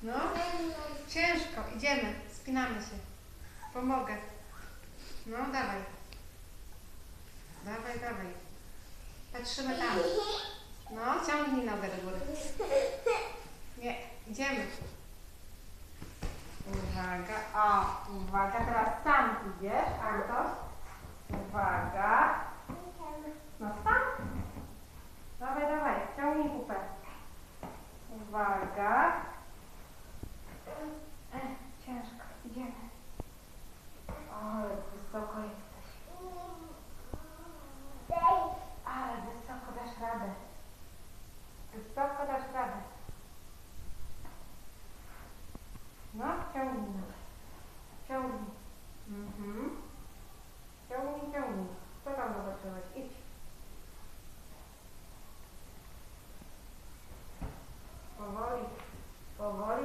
No, ciężko. Idziemy, spinamy się. Pomogę. No, dawaj. Dawaj, dawaj. Patrzymy tam. No, ciągnij nogę do góry. Nie, idziemy. Uwaga, o, uwaga, teraz sam idziesz, Antoś. Uwaga. No sam. Dawaj, dawaj, ciągnij pupę. Uwaga. Ciężko, idziemy. O, jak wysoko jesteś. Ale wysoko dasz radę. Wysoko dasz radę. No, ciągnij. Ciągnij. Ciągnij, ciągnij. Co tam zobaczyłeś? Idź. Powoli. Powoli.